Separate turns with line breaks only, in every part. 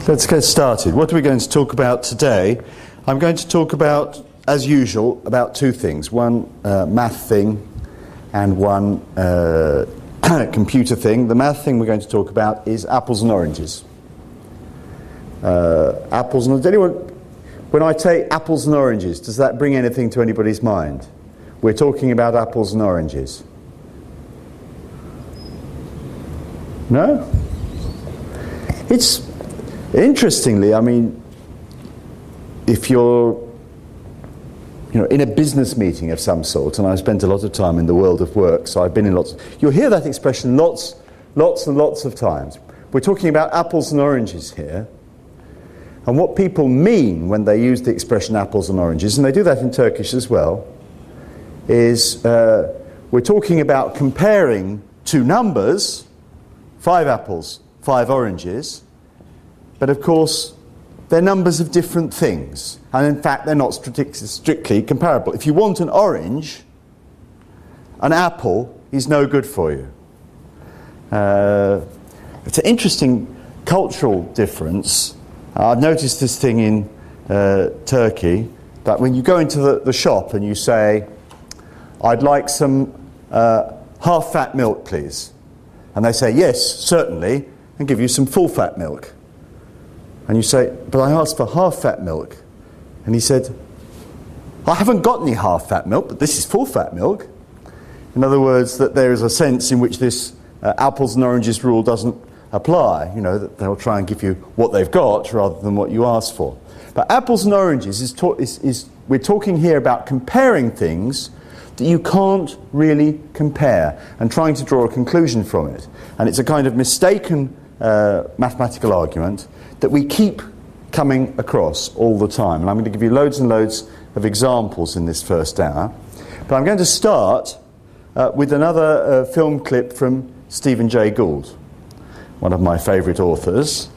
Let's get started. What are we going to talk about today? I'm going to talk about, as usual, about two things. One math thing and one computer thing. The math thing we're going to talk about is apples and oranges. Apples and anyone, when I say apples and oranges, does that bring anything to anybody's mind? We're talking about apples and oranges. No? It's interestingly, I mean, if you're in a business meeting of some sort, and I've spent a lot of time in the world of work, so I've been in lots, you'll hear that expression lots and lots of times. We're talking about apples and oranges here. And what people mean when they use the expression apples and oranges, and they do that in Turkish as well, is we're talking about comparing two numbers, 5 apples, 5 oranges, but of course they're numbers of different things, and in fact they're not strictly comparable. If you want an orange, an apple is no good for you. It's an interesting cultural difference. I've noticed this thing in Turkey, that when you go into the shop and you say, I'd like some half-fat milk, please. And they say, yes, certainly, and give you some full-fat milk. And you say, but I asked for half-fat milk. And he said, I haven't got any half-fat milk, but this is full-fat milk. In other words, that there is a sense in which this apples and oranges rule doesn't apply. You know, that they'll try and give you what they've got rather than what you asked for. But apples and oranges we're talking here about comparing things that you can't really compare and trying to draw a conclusion from it. And it's a kind of mistaken mathematical argument that we keep coming across all the time. And I'm going to give you loads and loads of examples in this first hour. But I'm going to start with another film clip from Stephen Jay Gould, one of my favourite authors.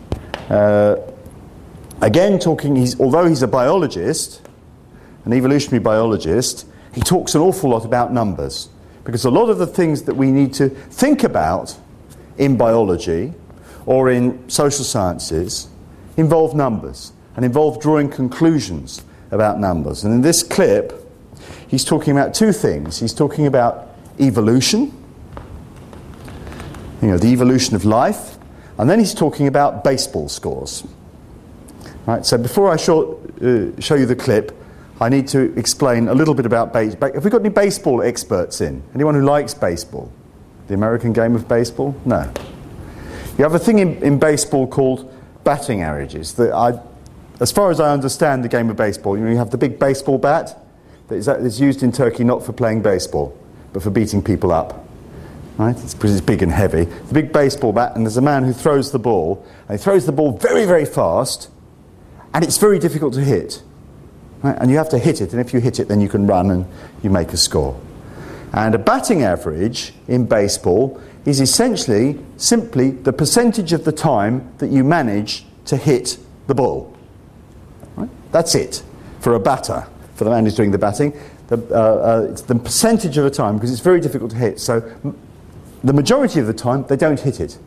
Again, although he's a biologist, an evolutionary biologist, he talks an awful lot about numbers, because a lot of the things that we need to think about in biology or in social sciences involve numbers and involve drawing conclusions about numbers. And in this clip, he's talking about two things. He's talking about evolution, the evolution of life, and then he's talking about baseball scores. Right, so before I show you the clip, I need to explain a little bit about baseball. Have we got any baseball experts in? Anyone who likes baseball? The American game of baseball? No. You have a thing in baseball called batting averages. As far as I understand the game of baseball, you have the big baseball bat that is used in Turkey not for playing baseball, but for beating people up. Right? It's because it's big and heavy. The big baseball bat, and there's a man who throws the ball, and he throws the ball very, very fast, and it's very difficult to hit. Right? And you have to hit it, and if you hit it, then you can run and you make a score. And a batting average in baseball is essentially simply the percentage of the time that you manage to hit the ball. Right? That's it for a batter, for the man who's doing the batting. It's the percentage of the time, because it's very difficult to hit. So the majority of the time, they don't hit it.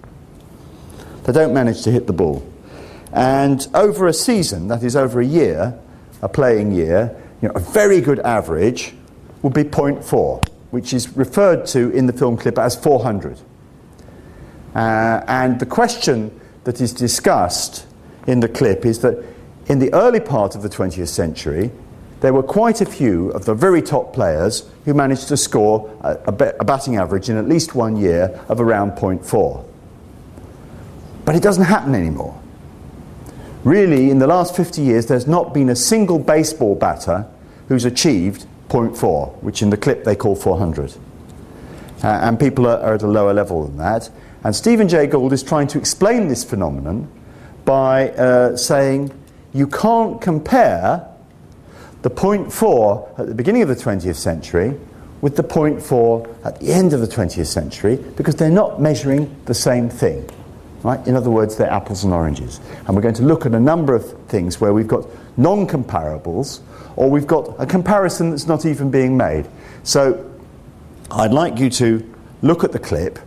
They don't manage to hit the ball. And over a season, that is over a year, a playing year, a very good average would be 0.4, which is referred to in the film clip as 400. And the question that is discussed in the clip is that in the early part of the 20th century, there were quite a few of the very top players who managed to score a batting average in at least 1 year of around 0.4. But it doesn't happen anymore. Really, in the last 50 years, there's not been a single baseball batter who's achieved 0.4, which in the clip they call 400. And people are at a lower level than that. And Stephen Jay Gould is trying to explain this phenomenon by saying you can't compare the 0.4 at the beginning of the 20th century with the 0.4 at the end of the 20th century, because they're not measuring the same thing. Right? In other words, they're apples and oranges. And we're going to look at a number of things where we've got non-comparables, or we've got a comparison that's not even being made. So I'd like you to look at the clip.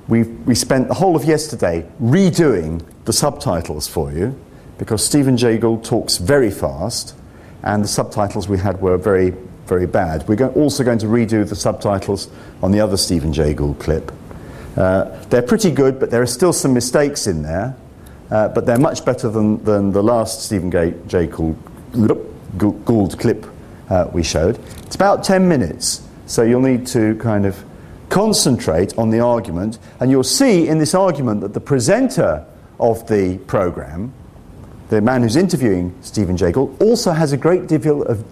We spent the whole of yesterday redoing the subtitles for you, because Stephen Jay Gould talks very fast, and the subtitles we had were very, very bad. We're also going to redo the subtitles on the other Stephen Jay Gould clip. They're pretty good, but there are still some mistakes in there, but they're much better than the last Stephen Jay Gould clip we showed. It's about 10 minutes, so you'll need to kind of concentrate on the argument, and you'll see in this argument that the presenter of the program, the man who's interviewing Stephen Jay Gould, also has a great deal of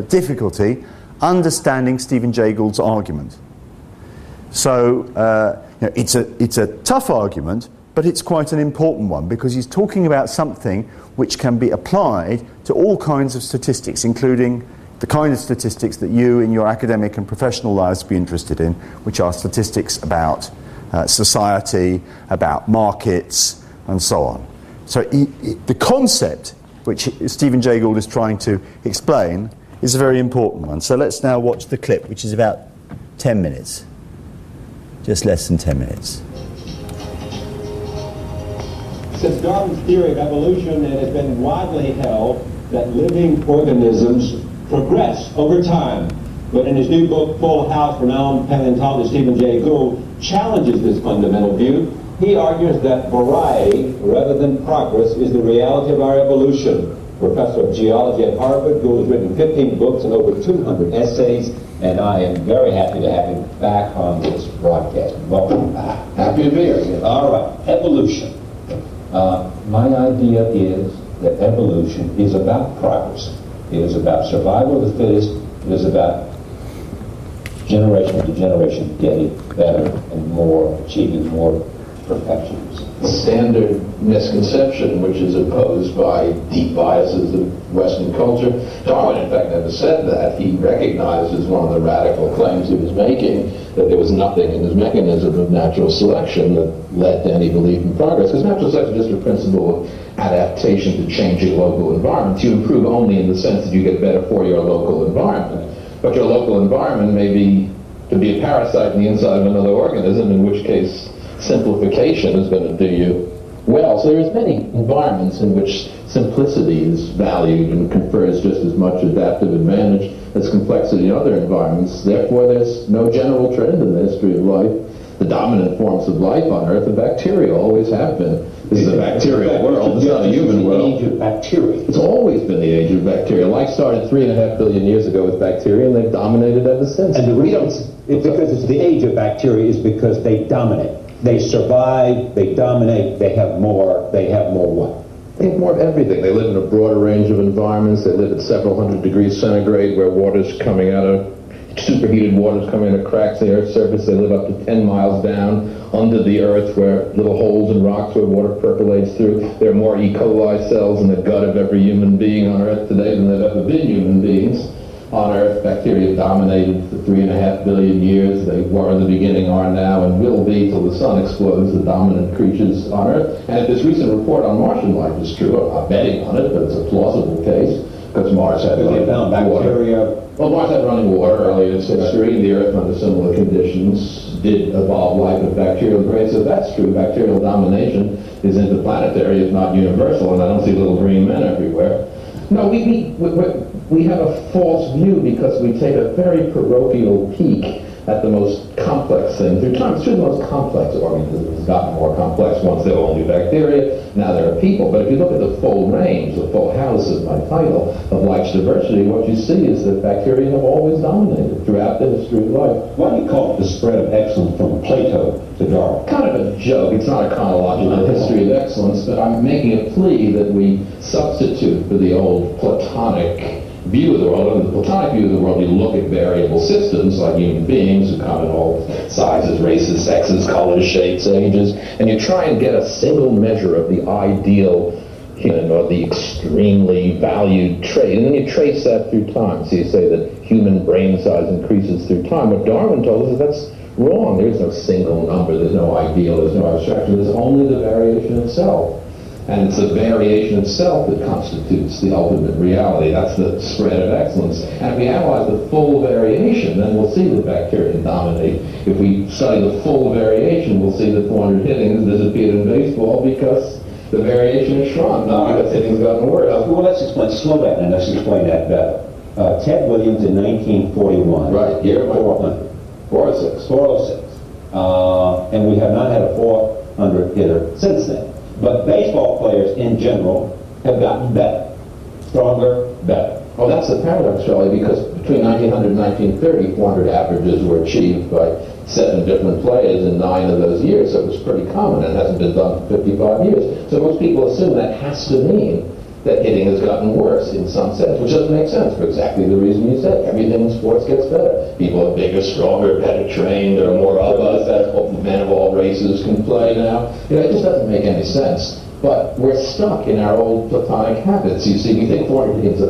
difficulty understanding Stephen Jay Gould's argument. So it's a tough argument, but it's quite an important one, because he's talking about something which can be applied to all kinds of statistics, including the kind of statistics that you in your academic and professional lives be interested in, which are statistics about society, about markets, and so on. So the concept which Stephen Jay Gould is trying to explain is a very important one. So let's now watch the clip, which is about 10 minutes. Just less than 10 minutes.
Since Darwin's theory of evolution, it has been widely held that living organisms progress over time. But in his new book, Full House, renowned paleontologist Stephen Jay Gould challenges this fundamental view. He argues that variety, rather than progress, is the reality of our evolution. Professor of geology at Harvard, Gould has written 15 books and over 200 essays, and I am very happy to have him back on this broadcast. Welcome.
Happy to be here.
All right, evolution. My idea is that evolution is about progress. It is about survival of the fittest. It is about generation to generation getting better and more, achieving more perfections.
Standard misconception, which is opposed by deep biases of Western culture. Darwin, in fact, never said that. He recognized as one of the radical claims he was making that there was nothing in his mechanism of natural selection that led to any belief in progress. Because natural selection is just a principle of adaptation to changing local environments. You improve only in the sense that you get better for your local environment. But your local environment may be to be a parasite in the inside of another organism, in which case simplification is going to do you well. So there's many environments in which simplicity is valued and confers just as much adaptive advantage as complexity in other environments. Therefore, there's no general trend in the history of life. The dominant forms of life on Earth are bacterial, always have been. This is a bacterial world, it's not a human world.
The age of bacteria.
It's always been the age of bacteria. Life started 3.5 billion years ago with bacteria, and they've dominated ever since.
And the reason it's because it's the age of bacteria is because they dominate. They survive, they dominate, they have more what?
They have more of everything. They live in a broader range of environments. They live at several hundred degrees centigrade, where water's coming out of, superheated water's coming out of cracks in the Earth's surface. They live up to 10 miles down under the Earth, where little holes in rocks where water percolates through. There are more E. coli cells in the gut of every human being on Earth today than there have ever been human beings on Earth. Bacteria dominated for 3.5 billion years. They were in the beginning, are now, and will be till the sun explodes, the dominant creatures on Earth. And if this recent report on Martian life is true, I'm not betting on it, but it's a plausible case, because Mars had running water. Well, Mars had running water early in its history. The Earth, under similar conditions, did evolve life at bacterial grade. So if that's true, bacterial domination is interplanetary, if not universal, and I don't see little green men everywhere. No, we have a false view because we take a very parochial peek at the most complex thing through time. It's true the most complex organisms have gotten more complex. Once there were only bacteria, now there are people. But if you look at the full range, the full house of my title, of life's diversity, what you see is that bacteria have always dominated throughout the history of life.
Why do you call it the spread of excellence from Plato to Darwin?
Kind of a joke. It's not a chronological history of excellence, but I'm making a plea that we substitute for the old Platonic view of the world. In the Platonic view of the world, you look at variable systems like human beings who come in all sizes, races, sexes, colors, shapes, ages, and you try and get a single measure of the ideal or the extremely valued trait, and then you trace that through time. So you say that human brain size increases through time. What Darwin told us is that's wrong. There's no single number, there's no ideal, there's no abstraction, there's only the variation itself. And it's the variation itself that constitutes the ultimate reality. That's the spread of excellence. And if we analyze the full variation, then we'll see that bacteria dominate. If we study the full variation, we'll see that 400 hittings disappeared in baseball because the variation has shrunk, not because hitting's gotten worse.
Well, let's explain, slow down and let's explain that better. Ted Williams in 1941.
Right, year
400.
406.
406. And we have not had a 400 hitter since then. But baseball players in general have gotten better. Stronger, better.
Well, that's the paradox, Charlie, because between 1900 and 1930, 400 averages were achieved by 7 different players in 9 of those years, so it was pretty common and hasn't been done for 55 years. So most people assume that has to mean that hitting has gotten worse in some sense, which doesn't make sense for exactly the reason you said. Everything in sports gets better. People are bigger, stronger, better trained, or more robust. Men of all races can play now. It just doesn't make any sense. But we're stuck in our old platonic habits. You see, we think 400 hitting is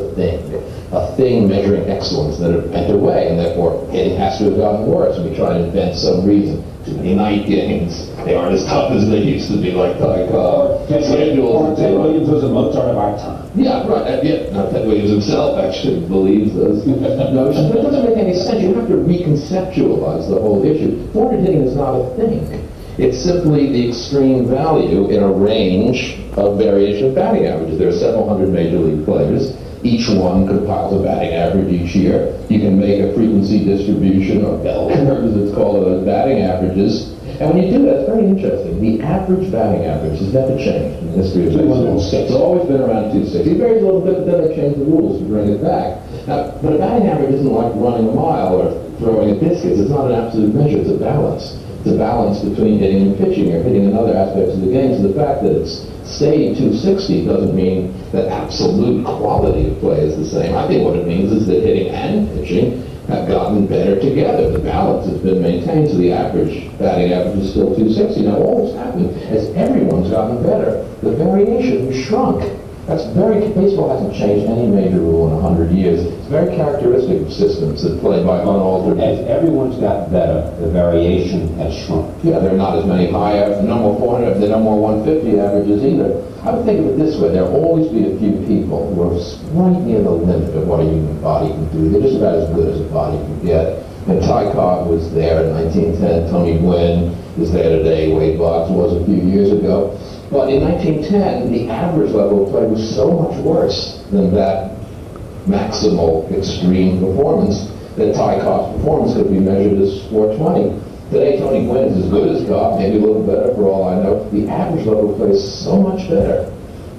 a thing measuring excellence that it went away, and therefore hitting has to have gotten worse. And we try to invent some reason. Too many night games. They aren't as tough as they used to be, like
Ted Williams was a Mozart of our time.
Yeah, right. Now, Ted Williams himself actually believes those notions, but it doesn't make any sense. You have to reconceptualize the whole issue. 400 hitting is not a thing. It's simply the extreme value in a range of variation of batting averages. There are several hundred major league players. Each one compiles a batting average each year. You can make a frequency distribution, or bell curve as it's called, of those batting averages. And when you do that, it's very interesting. The average batting average has never changed in the history of baseball. It's always been around 260. It varies a little bit, but then they change the rules to bring it back. Now, but a batting average isn't like running a mile or throwing a discus. It's not an absolute measure. It's a balance. It's a balance between hitting and pitching, or hitting and other aspects of the game. So the fact that it's stayed 260 doesn't mean that absolute quality of play is the same. I think what it means is that hitting and pitching have gotten better together. The balance has been maintained, so the average batting average is still 260. Now all this happened as everyone's gotten better. The variation has shrunk. Baseball hasn't changed any major rule in 100 years. It's very characteristic of systems that play by unaltered.
As everyone's got better, the variation has shrunk.
Yeah, there are not as many higher, no more 400, there are no more 150 averages either. I would think of it this way: there'll always be a few people who are right near the limit of what a human body can do. They're just about as good as a body can get. And Ty Cobb was there in 1910, Tony Gwynn is there today, Wade Boggs was a few years ago. But in 1910, the average level of play was so much worse than that maximal extreme performance that Ty Cobb's performance could be measured as 420. Today, Tony Gwynn is as good as Cobb, maybe a little better for all I know. The average level of play is so much better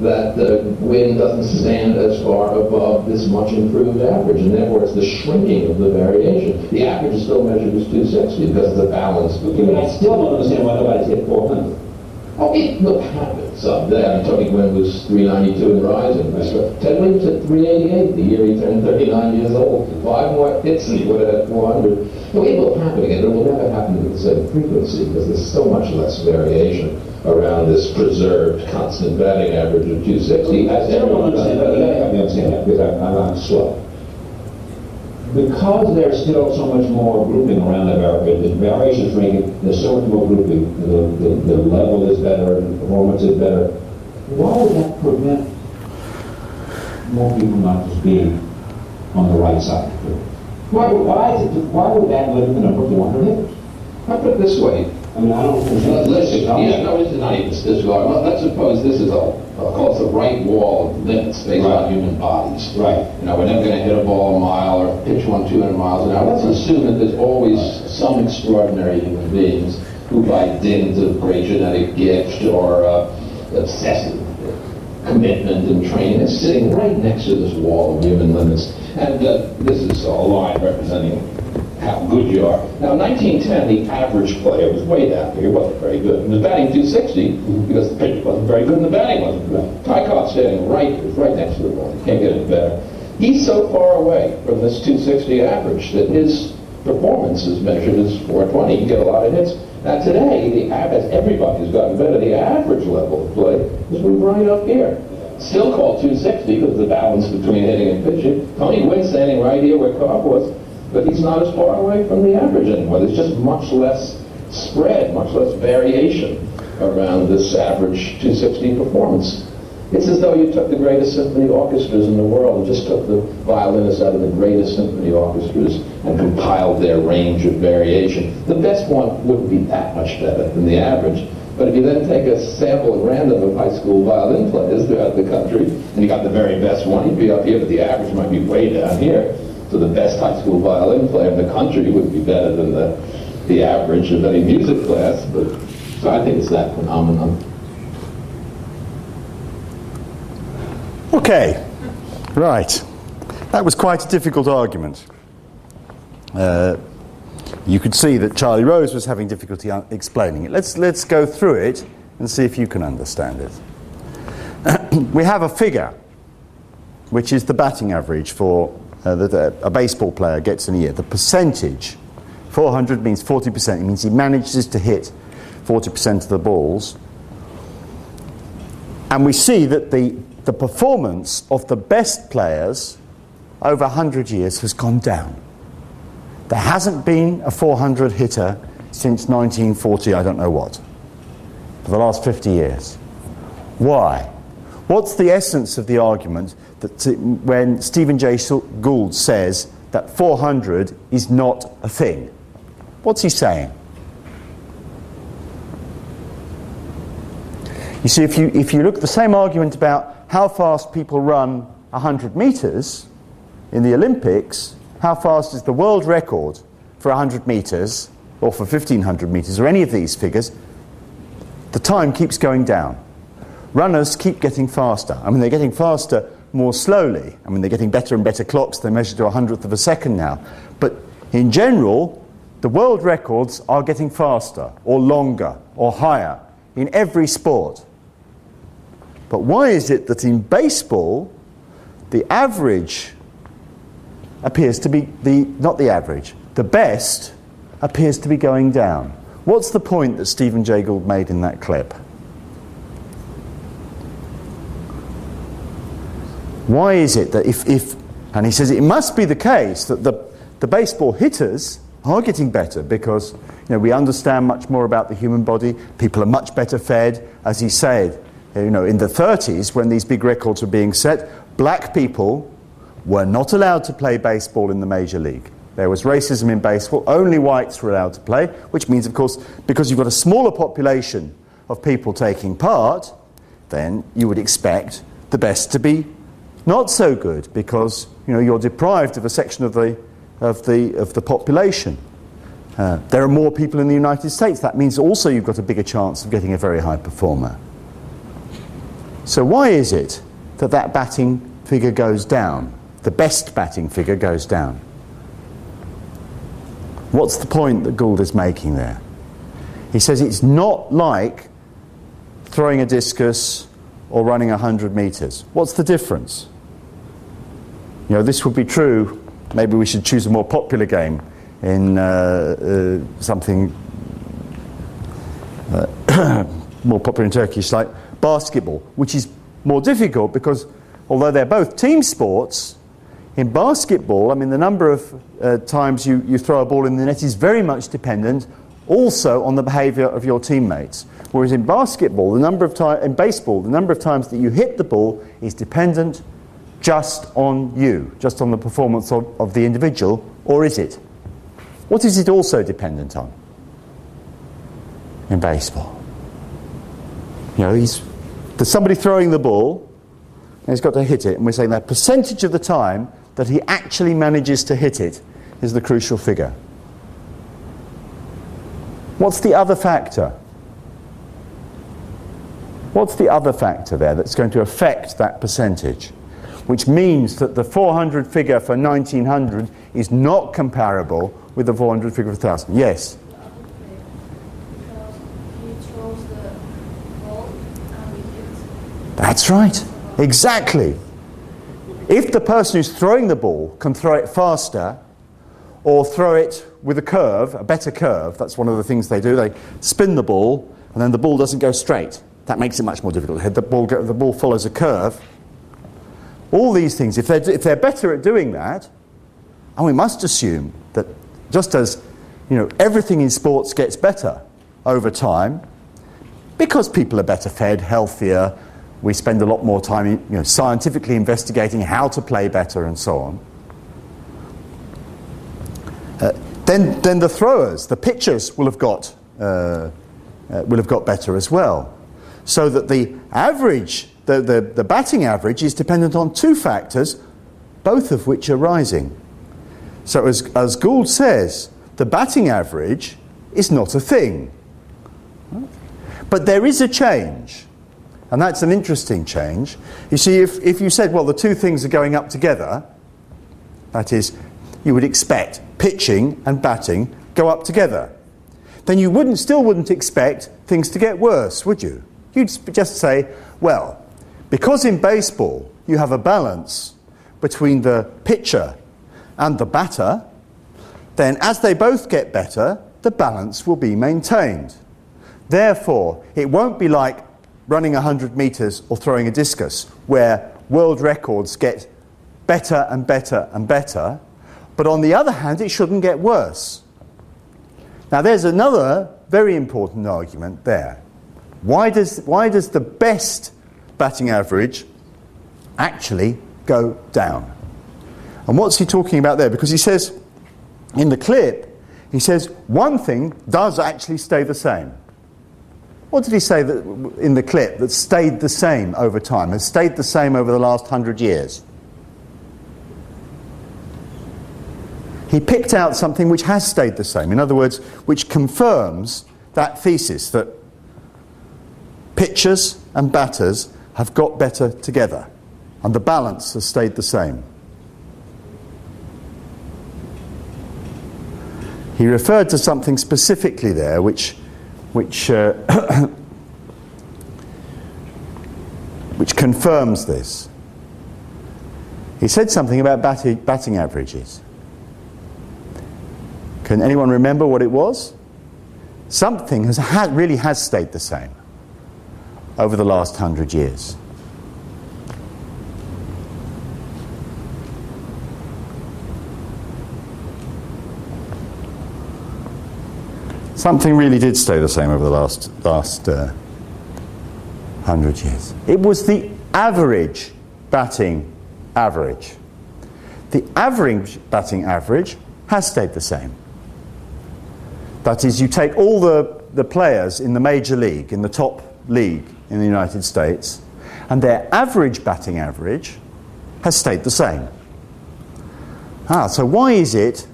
that Gwynn doesn't stand as far above this much improved average, and therefore it's the shrinking of the variation. The average is still measured as 260 because of the balance.
But I still don't understand why nobody's hit 400.
Oh, it will happen someday. I mean, Tony Gwynn was 392 and rising. Ted Williams at 388 the year he turned 39 years old. 5 more hits and he would have had 400. No, it will happen again. It will never happen with the same frequency because there's so much less variation around this preserved constant batting average of 260.
I still don't understand that. You gotta help me understand that because I'm slow. Because there's still so much more grouping around the variations ranking, there's so much more grouping, the level is better, the performance is better. Why would that prevent more people not just being on the right side? Why would that limit the number of 400 hitters?
I put it this way.
I mean, I don't think
this is not even statistical. Let's suppose this is I'll call it the right wall of limits based on human bodies.
Right.
You know, we're never going to hit a ball a mile or pitch one 200 miles an hour. Let's assume that there's always some extraordinary human beings who, by dint of great genetic gift or obsessive commitment and training, is sitting right next to this wall of human limits. And this is a line representing how good you are. Now, in 1910, the average player was way down here. He wasn't very good. He was batting 260 because the pitcher wasn't very good and the batting wasn't good. Ty Cobb's standing right next to the wall. He can't get any better. He's so far away from this 260 average that his performance is measured as 420. You get a lot of hits. Now, today, as everybody's gotten better, the average level of play is moved right up here. Still called 260 because of the balance between hitting and pitching. Tony Gwynn standing right here where Cobb was. But he's not as far away from the average anymore. There's just much less spread, much less variation around this average 260 performance. It's as though you took the greatest symphony orchestras in the world and just took the violinists out of the greatest symphony orchestras and compiled their range of variation. The best one wouldn't be that much better than the average, But if you then take a sample at random of high school violin players throughout the country, and you got the very best one, you'd be up here, but the average might be way down here. So the best high school violin player in the country would be better than the average of any music class. But so I think it's that phenomenon.
Okay, right. That was quite a difficult argument. You could see that Charlie Rose was having difficulty explaining it. Let's go through it and see if you can understand it. We have a figure, which is the batting average for that a baseball player gets in a year. The percentage, 400 means 40%. It means he manages to hit 40% of the balls. And we see that the performance of the best players over 100 years has gone down. There hasn't been a 400 hitter since 1940, I don't know what, for the last 50 years. Why? What's the essence of the argument that when Stephen Jay Gould says that 400 is not a thing? What's he saying? You see, if you look at the same argument about how fast people run 100 meters in the Olympics, how fast is the world record for 100 meters or for 1500 meters or any of these figures, the time keeps going down. Runners keep getting faster. I mean, they're getting faster more slowly. I mean, they're getting better and better clocks. They measure to 100th of a second now. But in general, the world records are getting faster or longer or higher in every sport. But why is it that in baseball, the average appears to be not the average, the best appears to be going down? What's the point that Stephen Jay Gould made in that clip? Why is it that if and he says it must be the case that the baseball hitters are getting better because we understand much more about the human body, people are much better fed, as he said, in the 30s when these big records were being set, black people were not allowed to play baseball in the major league. There was racism in baseball. Only whites were allowed to play, which means, of course, because you've got a smaller population of people taking part, then you would expect the best to be not so good because you're deprived of a section of the population. There are more people in the United States. That means also you've got a bigger chance of getting a very high performer. So why is it that batting figure goes down? The best batting figure goes down. What's the point that Gould is making there? He says it's not like throwing a discus or running 100 meters. What's the difference? This would be true. Maybe we should choose a more popular game in something more popular in Turkish, like basketball, which is more difficult because although they're both team sports, in basketball, I mean, the number of times you throw a ball in the net is very much dependent also on the behaviour of your teammates. Whereas in basketball, in baseball, the number of times that you hit the ball is dependent just on you, just on the performance of the individual, or is it? What is it also dependent on in baseball? There's somebody throwing the ball, and he's got to hit it, and we're saying that percentage of the time that he actually manages to hit it is the crucial figure. What's the other factor? What's the other factor there that's going to affect that percentage? Which means that the 400 figure for 1900 is not comparable with the 400 figure for 1000. Yes? That's right. Exactly. If the person who's throwing the ball can throw it faster or throw it with a curve, a better curve, that's one of the things they do. They spin the ball and then the ball doesn't go straight. That makes it much more difficult. The ball follows a curve. All these things, if they're better at doing that, and we must assume that just as everything in sports gets better over time, because people are better fed, healthier, we spend a lot more time scientifically investigating how to play better and so on. Then the throwers, the pitchers will have got will have got better as well. So that the average, the batting average is dependent on two factors, both of which are rising. So as Gould says, the batting average is not a thing. But there is a change, and that's an interesting change. You see, if you said, well, the two things are going up together, that is, you would expect pitching and batting go up together, then you still wouldn't expect things to get worse, would you? You'd just say, well, because in baseball you have a balance between the pitcher and the batter, then as they both get better, the balance will be maintained. Therefore, it won't be like running 100 metres or throwing a discus, where world records get better and better and better, but on the other hand, it shouldn't get worse. Now, there's another very important argument there. Why does the best batting average actually go down? And what's he talking about there? Because he says, in the clip, he says one thing does actually stay the same. What did he say that in the clip that stayed the same over time, has stayed the same over the last 100 years? He picked out something which has stayed the same. In other words, which confirms that thesis that pitchers and batters have got better together and the balance has stayed the same. He referred to something specifically there which confirms this. He said something about batting averages. Can anyone remember what it was? Something really has stayed the same over the last 100 years. Something really did stay the same over the last 100 years. It was the average batting average. The average batting average has stayed the same. That is, you take all the players in the major league, in the top league in the United States, and their average batting average has stayed the same. So why is it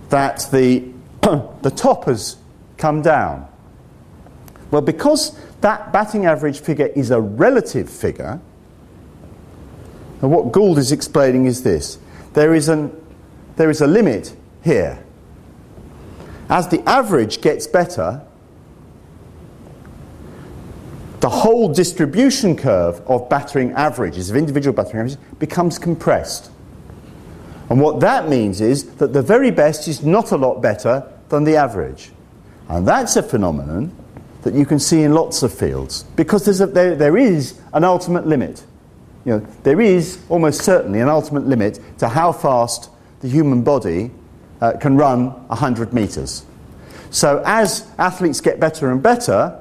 that the top has come down? Well, because that batting average figure is a relative figure, and what Gould is explaining is this. There is a limit here. As the average gets better, the whole distribution curve of batting averages, of individual batting averages, becomes compressed. And what that means is that the very best is not a lot better than the average. And that's a phenomenon that you can see in lots of fields, because there is an ultimate limit. There is almost certainly an ultimate limit to how fast the human body can run 100 metres. So as athletes get better and better,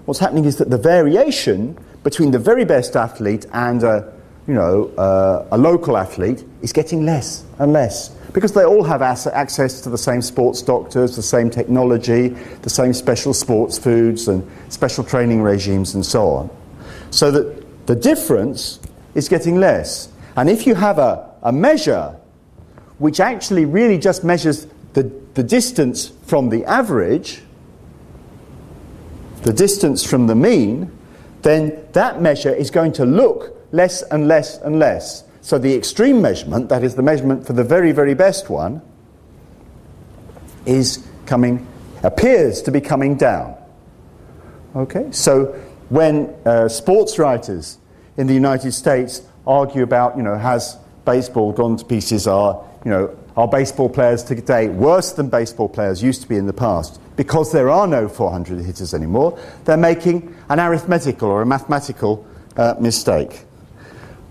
what's happening is that the variation between the very best athlete and a local athlete is getting less and less, because they all have access to the same sports doctors, the same technology, the same special sports foods and special training regimes and so on. So that the difference is getting less. And if you have a measure which actually really just measures the distance from the average, the distance from the mean, then that measure is going to look less and less and less. So the extreme measurement, that is the measurement for the very, very best one, appears to be coming down. Okay? So when sports writers in the United States argue about, has baseball gone to pieces, are baseball players today worse than baseball players used to be in the past, because there are no 400 hitters anymore, they're making an arithmetical or a mathematical mistake.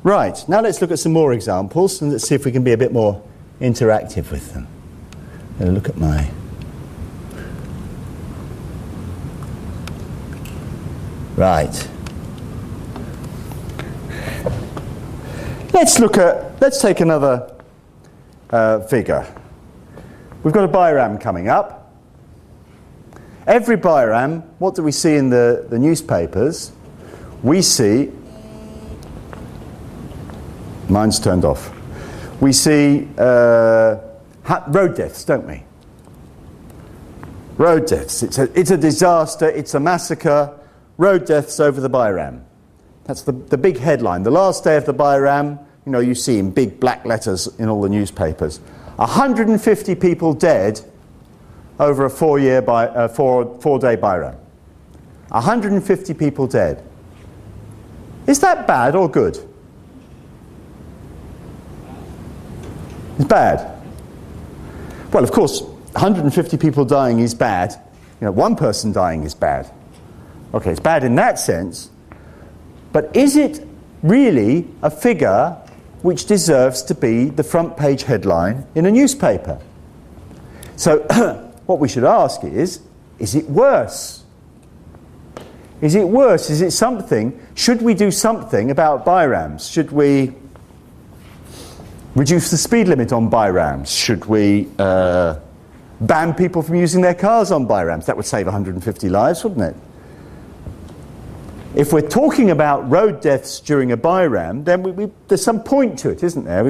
Right, now let's look at some more examples and let's see if we can be a bit more interactive with them. I'm going to look at my... Right. Let's take another figure. We've got a BIRAM coming up. Every Bayram, what do we see in the newspapers? We see, mine's turned off, we see road deaths, don't we? Road deaths. It's a disaster, it's a massacre, road deaths over the Bayram. That's the big headline. The last day of the Bayram, you know, you see in big black letters in all the newspapers. 150 people dead over a four-day Bayram. 150 people dead. Is that bad or good? It's bad. Well, of course, 150 people dying is bad. You know, one person dying is bad. Okay, it's bad in that sense. But is it really a figure which deserves to be the front page headline in a newspaper? So what we should ask is it worse? Is it worse? Is it something? Should we do something about Bayrams? Should we reduce the speed limit on Bayrams? Should we ban people from using their cars on Bayrams? That would save 150 lives, wouldn't it? If we're talking about road deaths during a Bayram, then there's some point to it, isn't there?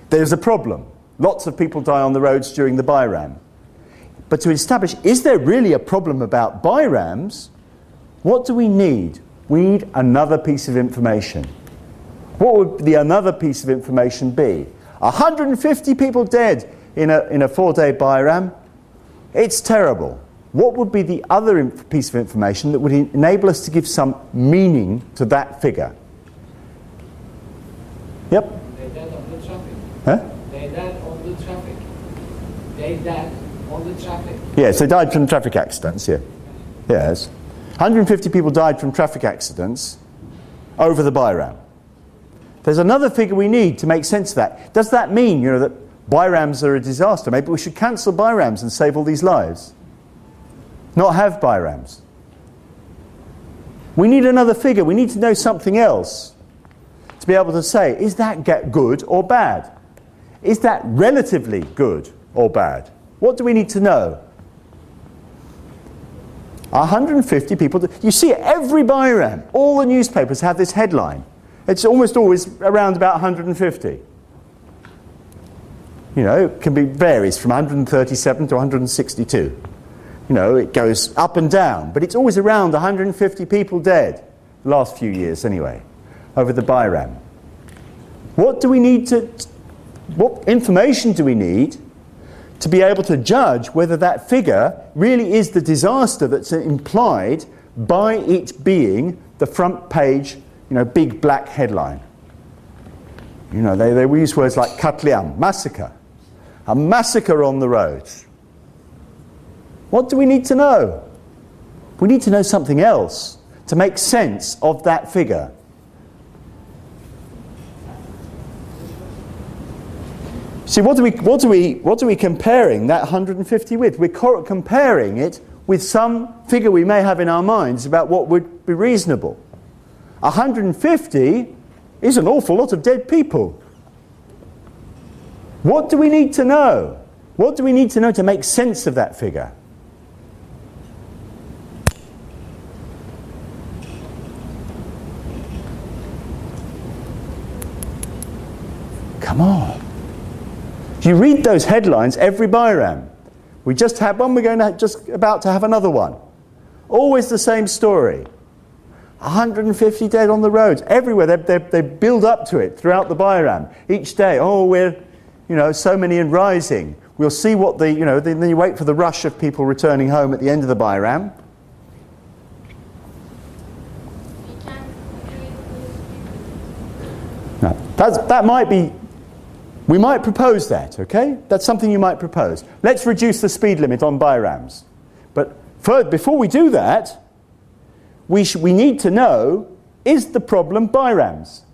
There's a problem. Lots of people die on the roads during the Bayram. But to establish, is there really a problem about Bayrams? What do we need? We need another piece of information. What would the another piece of information be? 150 people dead in a four-day Bayram. It's terrible. What would be the other piece of information that would enable us to give some meaning to that figure? Yep?
They died on the traffic.
Huh?
They died on the traffic. They died on the traffic.
Yes, they died from traffic accidents, yeah. Yes. 150 people died from traffic accidents over the Bayram. There's another figure we need to make sense of that. Does that mean, you know, that Bayrams are a disaster? Maybe we should cancel Bayrams and save all these lives. Not have Bayrams. We need another figure. We need to know something else to be able to say, is that good or bad? Is that relatively good or bad? What do we need to know? 150 people. You see, every Bayram, all the newspapers have this headline. It's almost always around about 150. You know, it varies from 137 to 162. You know, it goes up and down, but it's always around 150 people dead, the last few years anyway, over the Bayram. What information do we need to be able to judge whether that figure really is the disaster that's implied by it being the front page, you know, big black headline? You know, they use words like katliam, massacre, a massacre on the roads. What do we need to know? We need to know something else to make sense of that figure. See, what are we comparing that 150 with? We're comparing it with some figure we may have in our minds about what would be reasonable. 150 is an awful lot of dead people. What do we need to know? What do we need to know to make sense of that figure? Come on. You read those headlines every Bayram. We just had one, we're just about to have another one. Always the same story. 150 dead on the roads. Everywhere, they build up to it throughout the Bayram. Each day, oh, we're, you know, so many and rising. We'll see what then you wait for the rush of people returning home at the end of the Bayram. No, that might be... We might propose that, okay? That's something you might propose. Let's reduce the speed limit on Bayrams. But before we do that, we need to know, is the problem Bayrams?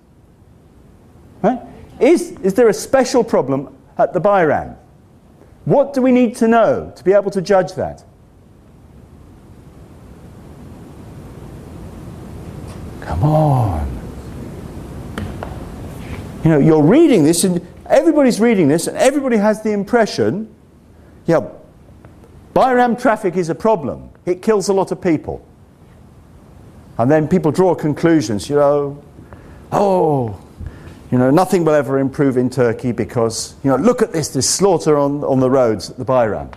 Right? Is there a special problem at the Bayram? What do we need to know to be able to judge that? Come on. You know, you're reading this and everybody's reading this and everybody has the impression, yeah, Bayram traffic is a problem. it kills a lot of people. And then people draw conclusions, nothing will ever improve in Turkey because, look at this slaughter on the roads at the Bayram.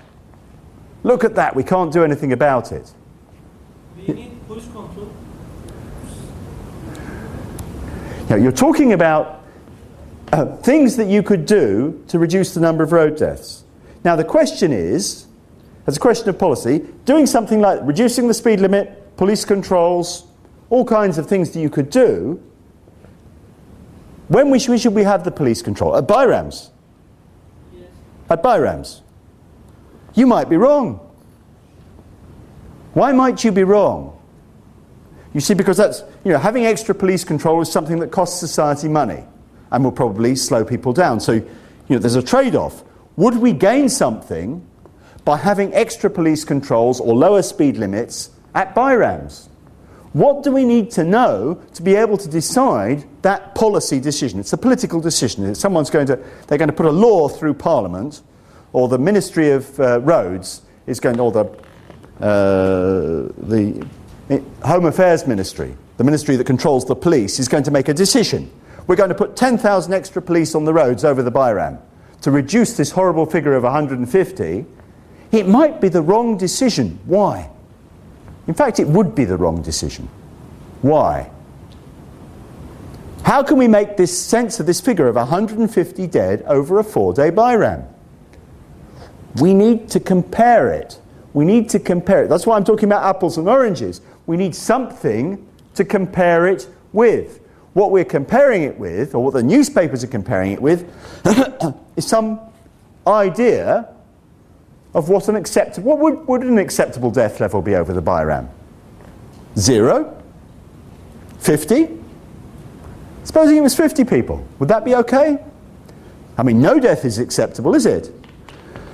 Look at that, we can't do anything about it.
Do you need push control?
You're talking about things that you could do to reduce the number of road deaths. Now the question is, as a question of policy, doing something like reducing the speed limit, police controls, all kinds of things that you could do. When should we have the police control? At Bayrams?
Yes.
At Bayrams? You might be wrong. Why might you be wrong? You see, because that's, having extra police control is something that costs society money and will probably slow people down. So, there's a trade-off. Would we gain something by having extra police controls or lower speed limits at Bayrams? What do we need to know to be able to decide that policy decision? It's a political decision. If they're going to put a law through Parliament, or the Ministry of Roads is going to, or the Home Affairs Ministry, the ministry that controls the police, is going to make a decision. We're going to put 10,000 extra police on the roads over the Bayram to reduce this horrible figure of 150. It might be the wrong decision. Why? In fact, it would be the wrong decision. Why? How can we make this sense of this figure of 150 dead over a 4-day Bayram? We need to compare it. We need to compare it. That's why I'm talking about apples and oranges. We need something to compare it with. What we're comparing it with, or what the newspapers are comparing it with, is some idea of what an acceptable... What would an acceptable death level be over the Bayram? 0? 50? Supposing it was 50 people. Would that be okay? I mean, no death is acceptable, is it?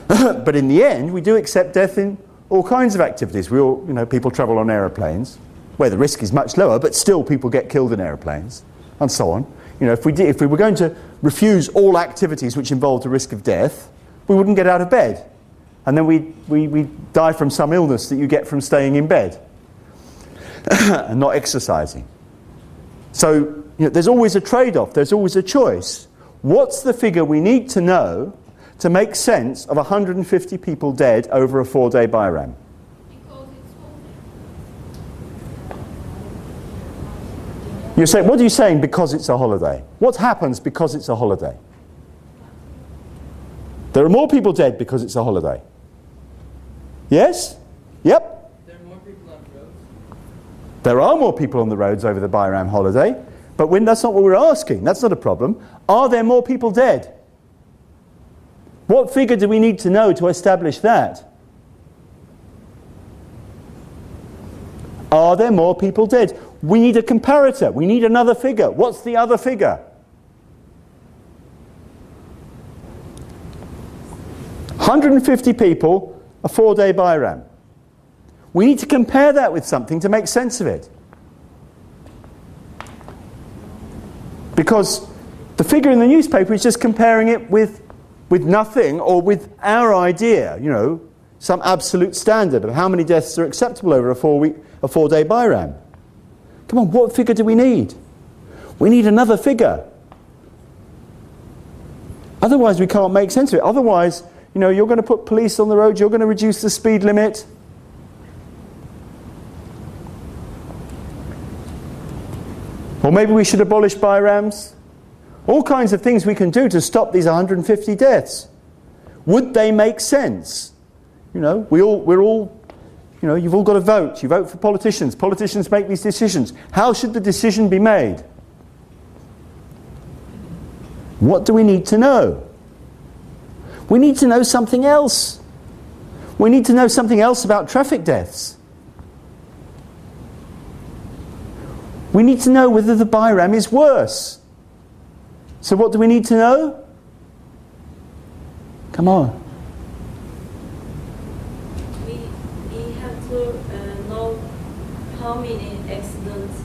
But in the end, we do accept death in all kinds of activities. We all, people travel on aeroplanes, where the risk is much lower, but still people get killed in aeroplanes, and so on. If we were going to refuse all activities which involved a risk of death, we wouldn't get out of bed. And then we die from some illness that you get from staying in bed and not exercising. So, there's always a trade-off, there's always a choice. What's the figure we need to know to make sense of 150 people dead over a 4-day Bayram? You say, what are you saying because it's a holiday? What happens because it's a holiday? There are more people dead because it's a holiday. Yes? Yep?
There are more people on the roads.
There are more people on the roads over the Bayram holiday, but that's not what we're asking. That's not a problem. Are there more people dead? What figure do we need to know to establish that? Are there more people dead? We need a comparator. We need another figure. What's the other figure? 150 people, a 4-day Bayram. We need to compare that with something to make sense of it. Because the figure in the newspaper is just comparing it with nothing, or with our idea, some absolute standard of how many deaths are acceptable over a 4-day Bayram. Come on, what figure do we need? We need another figure. Otherwise we can't make sense of it. Otherwise, you're going to put police on the road, you're going to reduce the speed limit. Or maybe we should abolish Bayrams. All kinds of things we can do to stop these 150 deaths. Would they make sense? We're all, you've all got to vote. You vote for politicians. Politicians make these decisions. How should the decision be made? What do we need to know? We need to know something else. We need to know something else about traffic deaths. We need to know whether the Bayram is worse. So what do we need to know? Come on.
We have to know how many accidents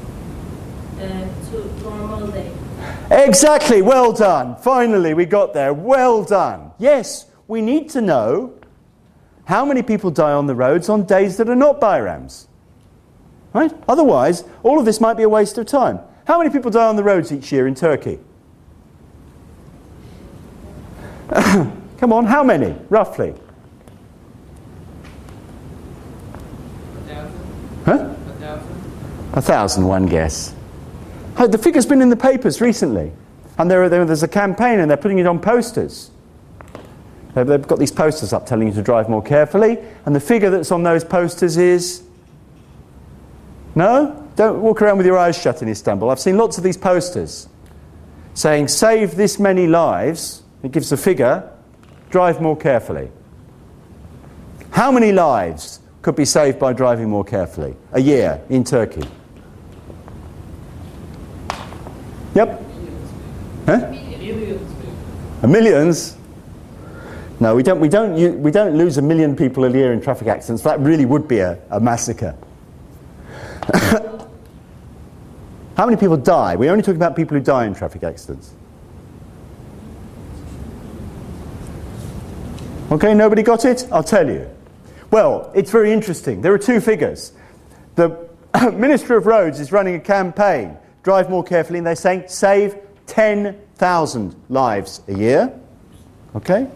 to normal day.
Exactly, well done. Finally we got there. Well done. Yes, we need to know how many people die on the roads on days that are not Bayrams? Right? Otherwise, all of this might be a waste of time. How many people die on the roads each year in Turkey? Come on, how many, roughly?
1,000.
Huh?
1,000.
1,000, one guess. Oh, the figure's been in the papers recently. And there's a campaign and they're putting it on posters. They've got these posters up telling you to drive more carefully. And the figure that's on those posters is... No? Don't walk around with your eyes shut in Istanbul. I've seen lots of these posters saying, save this many lives. It gives a figure. Drive more carefully. How many lives could be saved by driving more carefully a year in Turkey? Yep. Huh? Millions? No, we don't lose 1 million people a year in traffic accidents. That really would be a massacre. How many people die? We're only talking about people who die in traffic accidents. Okay, nobody got it? I'll tell you. Well, it's very interesting. There are two figures. The Minister of Roads is running a campaign, drive more carefully, and they're saying save 10,000 lives a year. Okay?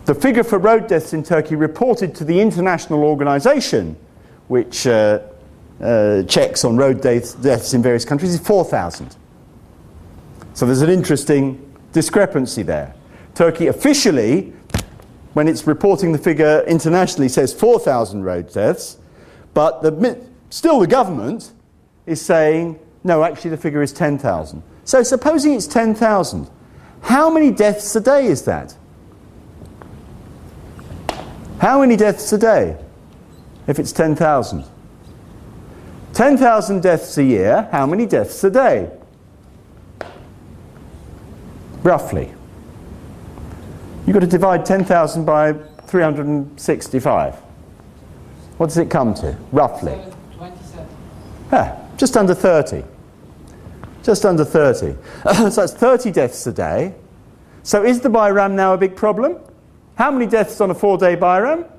The figure for road deaths in Turkey reported to the international organisation, which checks on road deaths in various countries, is 4,000. So there's an interesting discrepancy there. Turkey officially, when it's reporting the figure internationally, says 4,000 road deaths, but still the government is saying, no, actually the figure is 10,000. So supposing it's 10,000, how many deaths a day is that? How many deaths a day if it's 10,000? 10,000 deaths a year, how many deaths a day? Roughly. You've got to divide 10,000 by 365. What does it come to, roughly?
27.
Just under 30. Just under 30. So that's 30 deaths a day. So is the Bayram now a big problem? How many deaths on a 4-day Bayram?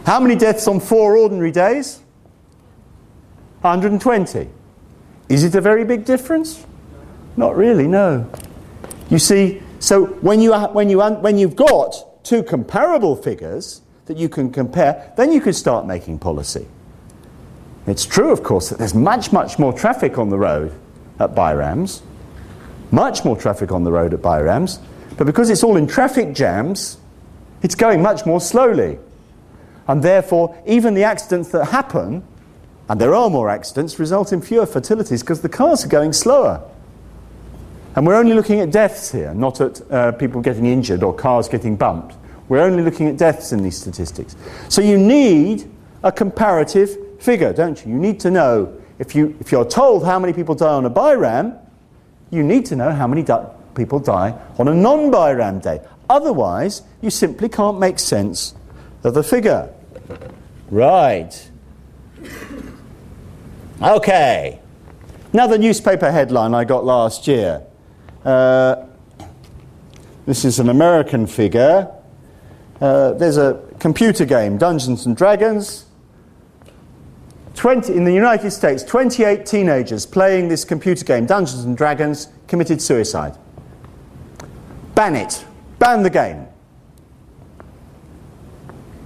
How many deaths on 4 ordinary days? 120. Is it a very big difference? Not really, no. You see, so when you've got two comparable figures that you can compare, then you can start making policy. It's true, of course, that there's much, much more traffic on the road at Bayrams. Much more traffic on the road at Bayrams. But because it's all in traffic jams, it's going much more slowly. And therefore, even the accidents that happen, and there are more accidents, result in fewer fatalities because the cars are going slower. And we're only looking at deaths here, not at people getting injured or cars getting bumped. We're only looking at deaths in these statistics. So you need a comparative figure, don't you? You need to know, if you're told how many people die on a Bayram, you need to know how many people die on a non-Bayram day. Otherwise, you simply can't make sense of the figure. Right. Okay. Another newspaper headline I got last year. This is an American figure. There's a computer game, Dungeons and Dragons. In the United States, 28 teenagers playing this computer game, Dungeons and Dragons, committed suicide. Ban it. Ban the game.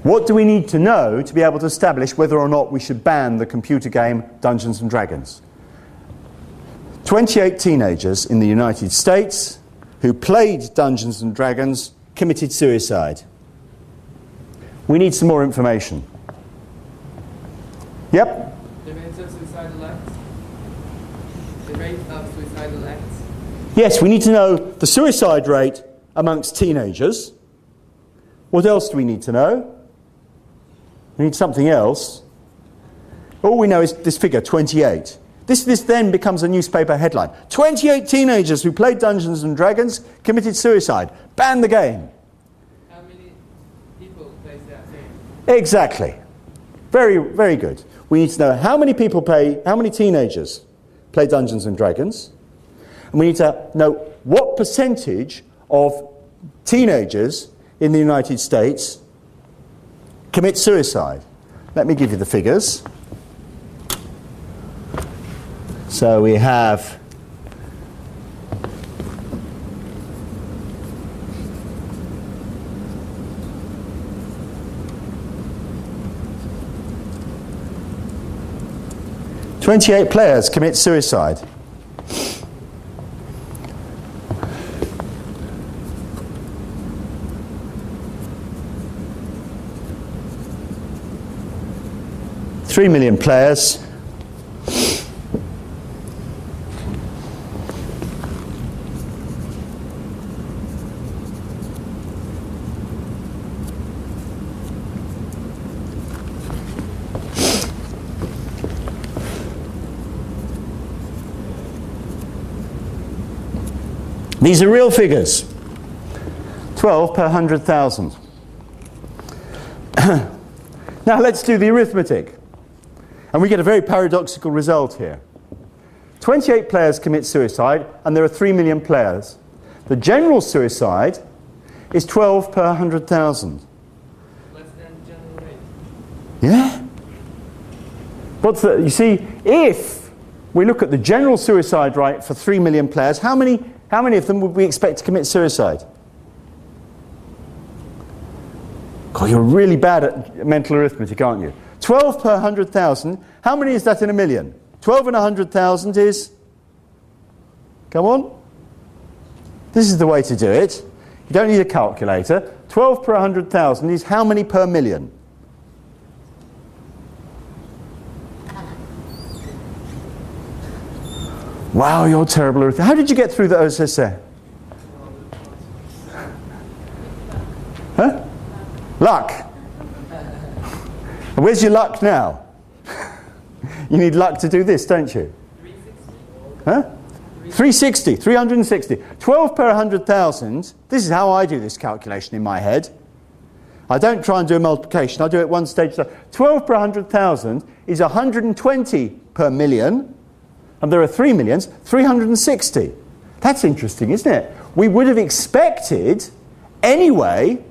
What do we need to know to be able to establish whether or not we should ban the computer game Dungeons and Dragons? 28 teenagers in the United States who played Dungeons and Dragons committed suicide. We need some more information. Yep?
The rate of suicidal acts? The rate of suicidal acts?
Yes, we need to know the suicide rate amongst teenagers. What else do we need to know? We need something else. All we know is this figure, 28. This then becomes a newspaper headline. 28 teenagers who played Dungeons and Dragons committed suicide. Ban the game.
How many people play that game?
Exactly. Very, very good. We need to know how many teenagers play Dungeons and Dragons. And we need to know what percentage of teenagers in the United States commit suicide? Let me give you the figures. So we have .28 players commit suicide. $3 million players. These are real figures. 12 per 100,000. Now let's do the arithmetic. And we get a very paradoxical result here. 28 players commit suicide, and there are 3 million players. The general suicide is 12 per 100,000.
Less than general rate.
Yeah? You see, if we look at the general suicide rate for 3 million players, how many of them would we expect to commit suicide? God, you're really bad at mental arithmetic, aren't you? 12 per 100,000. How many is that in a million? 12 in 100,000 is... Come on. This is the way to do it. You don't need a calculator. 12 per 100,000 is how many per million? Wow, you're terrible at... How did you get through the OSSE? Huh? Luck. And where's your luck now? You need luck to do this, don't you?
360.
Huh? 360, 360. 12 per 100,000. This is how I do this calculation in my head. I don't try and do a multiplication. I do it one stage. 12 per 100,000 is 120 per million. And there are 3 millions, 360. That's interesting, isn't it? We would have expected, anyway,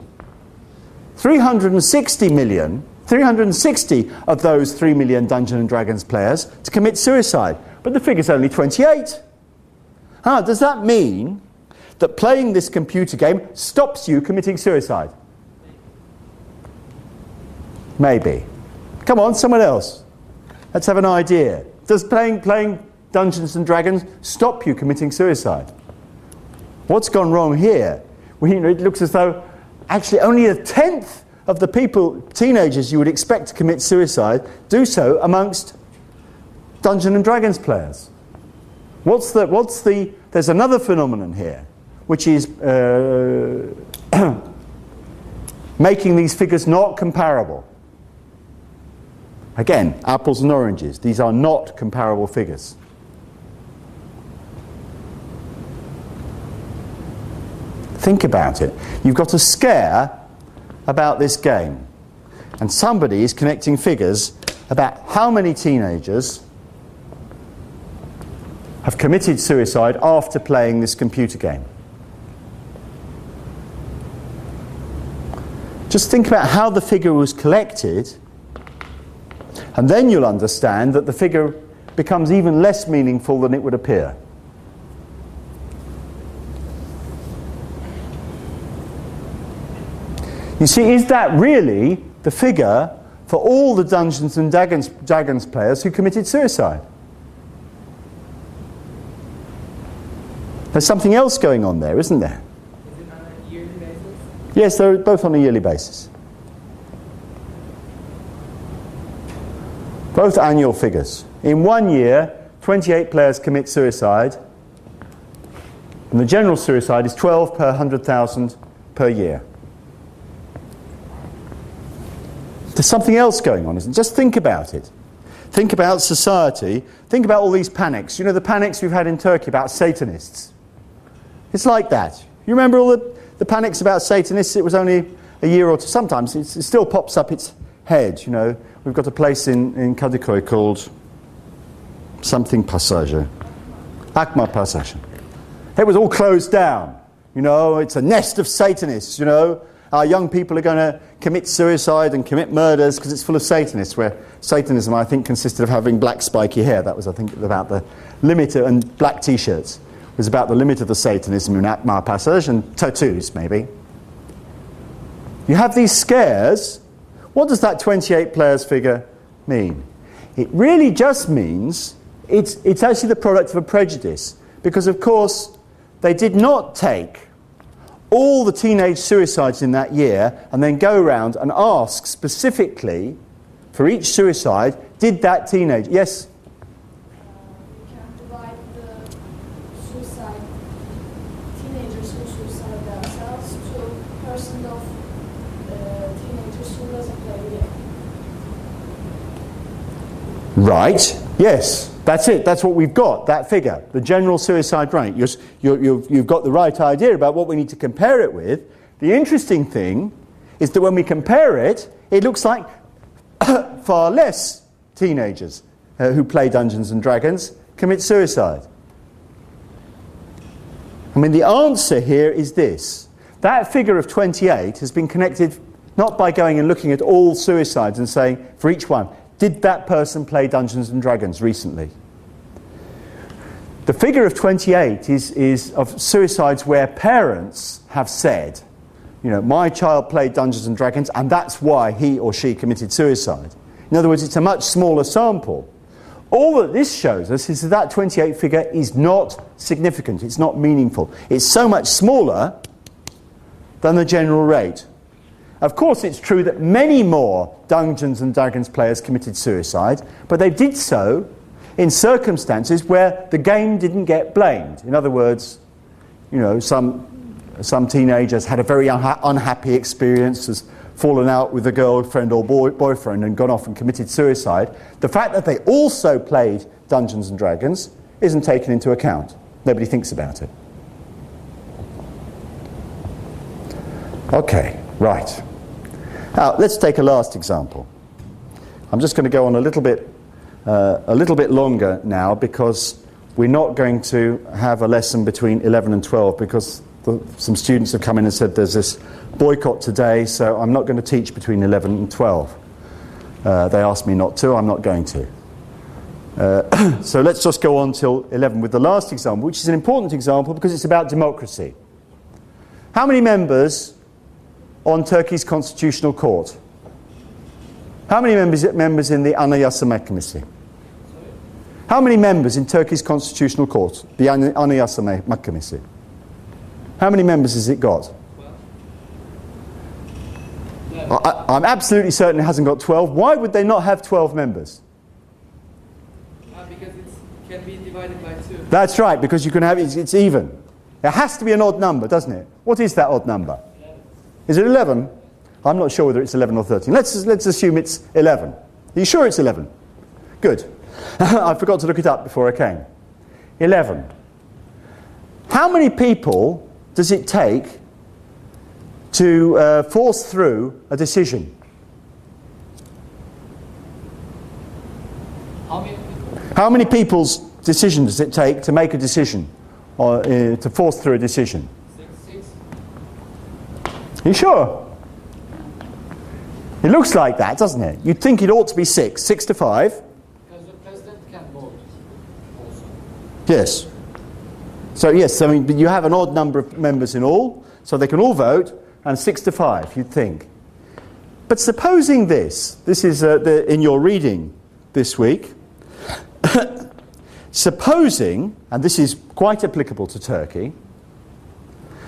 360 of those 3 million Dungeons and Dragons players to commit suicide. But the figure's only 28. Does that mean that playing this computer game stops you committing suicide? Maybe. Come on, someone else. Let's have an idea. Does playing Dungeons and Dragons stop you committing suicide? What's gone wrong here? Well, it looks as though actually only 1/10 of the teenagers you would expect to commit suicide, do so amongst Dungeons and Dragons players. There's another phenomenon here, which is making these figures not comparable. Again, apples and oranges. These are not comparable figures. Think about it. You've got a scare about this game, and somebody is connecting figures about how many teenagers have committed suicide after playing this computer game. Just think about how the figure was collected, and then you'll understand that the figure becomes even less meaningful than it would appear. You see, is that really the figure for all the Dungeons and Dragons players who committed suicide? There's something else going on there, isn't there?
Is it on a yearly basis?
Yes, they're both on a yearly basis. Both annual figures. In 1 year, 28 players commit suicide, and the general suicide is 12 per 100,000 per year. There's something else going on, isn't it? Just think about it. Think about society. Think about all these panics. You know the panics we've had in Turkey about Satanists? It's like that. You remember all the panics about Satanists? It was only a year or two. Sometimes it still pops up its head, you know. We've got a place in Kadıköy called something Passage. Akma Passage. It was all closed down You know, it's a nest of Satanists, you know. Our young people are going to commit suicide and commit murders because it's full of Satanists, where Satanism, I think, consisted of having black spiky hair. That was, I think, about the limit, and black T-shirts was about the limit of the Satanism in our passage, and tattoos, maybe. You have these scares. What does that 28 players figure mean? It really just means it's actually the product of a prejudice, because, of course, they did not take all the teenage suicides in that year and then go around and ask specifically for each suicide, did that teenage... Yes?
We can divide the suicide, teenagers who suicide themselves to percent of teenagers who doesn't play yet.
Right, yes. That's it. That's what we've got, that figure, the general suicide rate. You've got the right idea about what we need to compare it with. The interesting thing is that when we compare it, it looks like far less teenagers who play Dungeons and Dragons commit suicide. I mean, the answer here is this. That figure of 28 has been connected not by going and looking at all suicides and saying, for each one, did that person play Dungeons and Dragons recently? The figure of 28 is of suicides where parents have said, you know, my child played Dungeons and Dragons and that's why he or she committed suicide. In other words, it's a much smaller sample. All that this shows us is that 28 figure is not significant, it's not meaningful. It's so much smaller than the general rate. Of course, it's true that many more Dungeons and Dragons players committed suicide, but they did so in circumstances where the game didn't get blamed. In other words, you know, some teenagers had a very unhappy experience, has fallen out with a girlfriend or boyfriend and gone off and committed suicide. The fact that they also played Dungeons and Dragons isn't taken into account. Nobody thinks about it. Okay, right. Now, let's take a last example. I'm just going to go on a little bit longer now, because we're not going to have a lesson between 11 and 12, because some students have come in and said there's this boycott today, so I'm not going to teach between 11 and 12. They asked me not to, I'm not going to. So let's just go on till 11 with the last example, which is an important example because it's about democracy. How many members on Turkey's Constitutional Court? How many members in the Anayasa Mahkemesi? How many members in Turkey's Constitutional Court, the Anayasa Mahkemesi? How many members has it got? I'm absolutely certain it hasn't got 12. Why would they not have 12 members?
Because it can be divided by 2.
That's right, because you can have it's even. It has to be an odd number, doesn't it? What is that odd number? Is it 11? I'm not sure whether it's 11 or 13. Let's assume it's 11. Are you sure it's 11? Good. I forgot to look it up before I came. 11. How many people does it take to force through a decision? How many people's decision does it take to make a decision, or to force through a decision?
6.
Are you sure? It looks like that, doesn't it? You'd think it ought to be 6. 6 to 5.
Because the president can vote also.
Yes. So yes, I mean, you have an odd number of members in all, so they can all vote, and 6 to 5, you'd think. But supposing this is in your reading this week, supposing, and this is quite applicable to Turkey,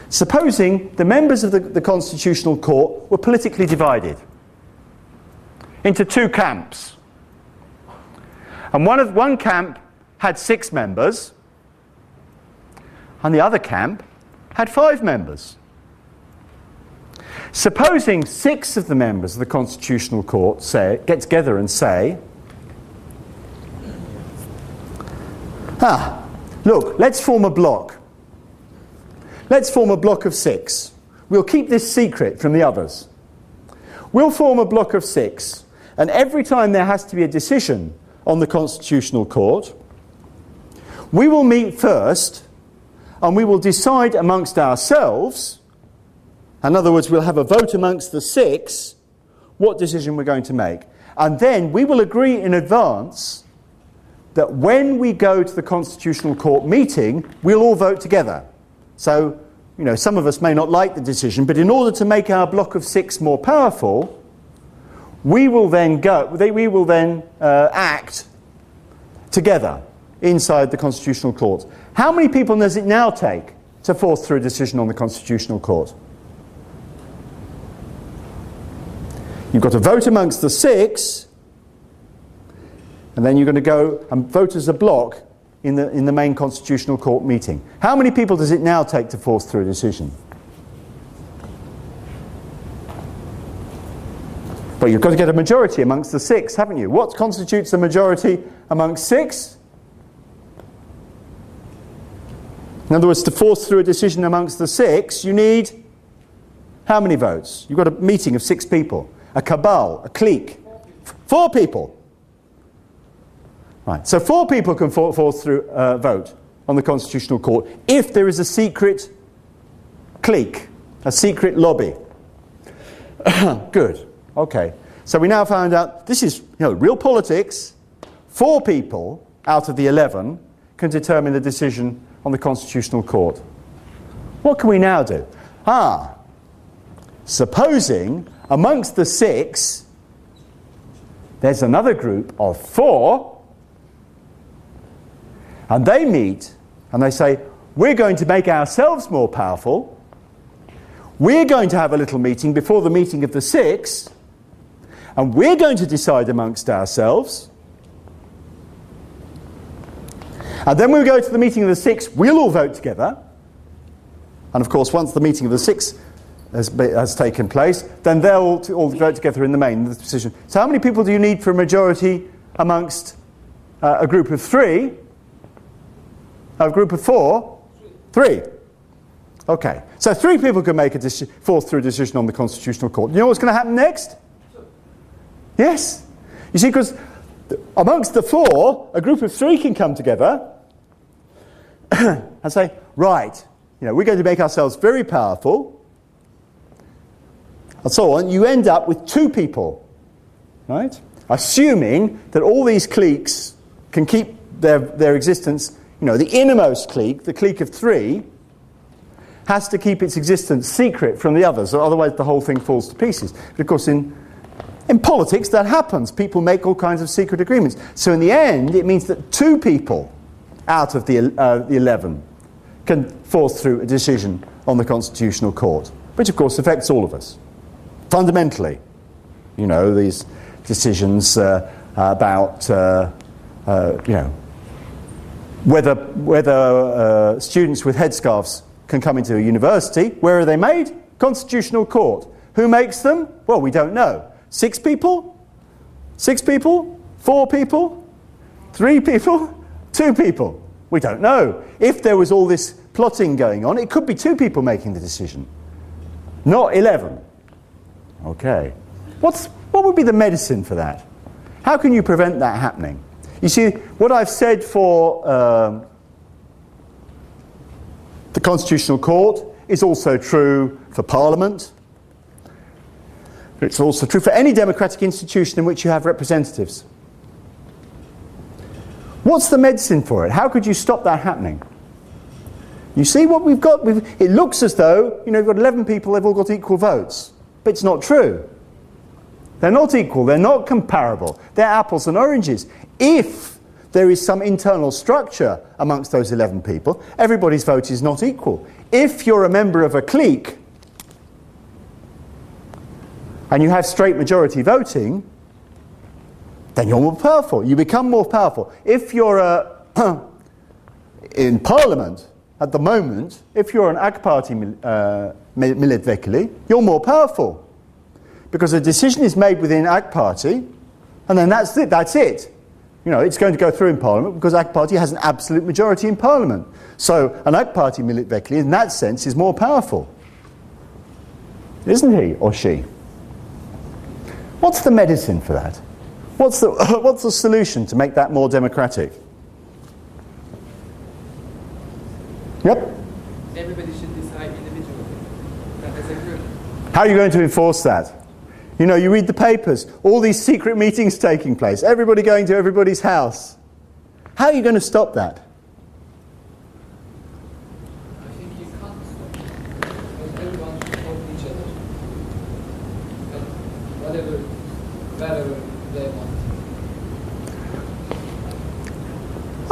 supposing the members of the Constitutional Court were politically divided into 2 camps. And one camp had 6 members, and the other camp had 5 members. Supposing 6 of the members of the Constitutional Court get together and say, look, let's form a block. Let's form a block of 6. We'll keep this secret from the others. We'll form a block of 6, and every time there has to be a decision on the Constitutional Court, we will meet first and we will decide amongst ourselves, in other words, we'll have a vote amongst the 6, what decision we're going to make. And then we will agree in advance that when we go to the Constitutional Court meeting, we'll all vote together. So, you know, some of us may not like the decision, but in order to make our block of 6 more powerful, we will then act together inside the Constitutional Court. How many people does it now take to force through a decision on the Constitutional Court? You've got to vote amongst the 6, and then you're going to go and vote as a block in the main Constitutional Court meeting. How many people does it now take to force through a decision? But you've got to get a majority amongst the 6, haven't you? What constitutes a majority amongst 6? In other words, to force through a decision amongst the 6, you need how many votes? You've got a meeting of 6 people, a cabal, a clique. 4 people. Right, so 4 people can force through a vote on the Constitutional Court if there is a secret clique, a secret lobby. Good. Okay. So we now found out this is, real politics. 4 people out of the 11 can determine the decision on the Constitutional Court. What can we now do? Supposing amongst the 6 there's another group of 4, and they meet and they say, we're going to make ourselves more powerful. We're going to have a little meeting before the meeting of the 6, and we're going to decide amongst ourselves. And then when we go to the meeting of the 6, we'll all vote together. And of course, once the meeting of the 6 has taken place, then they'll all vote together in the main decision. So how many people do you need for a majority amongst a group of 3? A group of 4? 3. Okay. So 3 people can make a force through a decision on the Constitutional Court. You know what's going to happen next? Yes. You see, because amongst the 4, a group of 3 can come together and say, right, we're going to make ourselves very powerful, and so on. You end up with 2 people, right? Assuming that all these cliques can keep their existence. The innermost clique, the clique of 3, has to keep its existence secret from the others, otherwise the whole thing falls to pieces. But of course, in politics, that happens. People make all kinds of secret agreements. So in the end, it means that 2 people out of the 11 can force through a decision on the Constitutional Court, which of course affects all of us. Fundamentally, these decisions about, whether students with headscarves can come into a university. Where are they made? Constitutional Court. Who makes them? Well, we don't know. 6 people? 6 people? 4 people? 3 people? 2 people? We don't know. If there was all this plotting going on, it could be 2 people making the decision, not 11. Okay. What would be the medicine for that? How can you prevent that happening? You see, what I've said for the Constitutional Court is also true for Parliament. It's also true for any democratic institution in which you have representatives. What's the medicine for it? How could you stop that happening? You see what we've got? It looks as though, you've got 11 people, they've all got equal votes. But it's not true. They're not equal, they're not comparable. They're apples and oranges. If there is some internal structure amongst those 11 people, everybody's vote is not equal. If you're a member of a clique and you have straight majority voting, then you're more powerful. You become more powerful. If you're in Parliament at the moment, if you're an AK Party milletvekili, you're more powerful. Because a decision is made within AK Party, and then that's it. It's going to go through in Parliament because AK Party has an absolute majority in Parliament. So an AK Party milletvekili, in that sense, is more powerful. Isn't he or she? What's the medicine for that? What's the solution to make that more democratic? Yep.
everybody should decide individually, not as a group.
How are you going to enforce that? You know, you read the papers, all these secret meetings taking place, everybody going to everybody's house. How are you going to stop that?
I think you can't stop it. Because everyone should help each other. And wherever they want.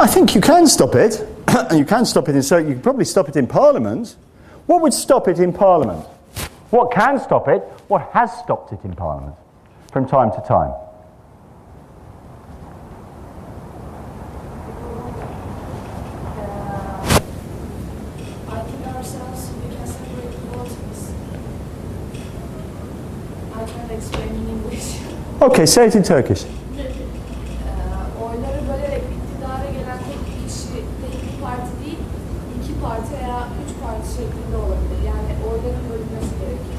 I think you can stop it. And you can stop it in, so you can probably stop it in Parliament. What would stop it in Parliament? What can stop it? What has stopped it in Parliament from time to time?
I think ourselves, we can separate the voters. I can't explain in English.
Okay, say it in Turkish.
Oyları bölerek iktidara gelen tek bir kişi, tek bir parti değil, iki parti veya üç parti şeklinde olabilir. Yani oyların bölünmesi gerekiyor.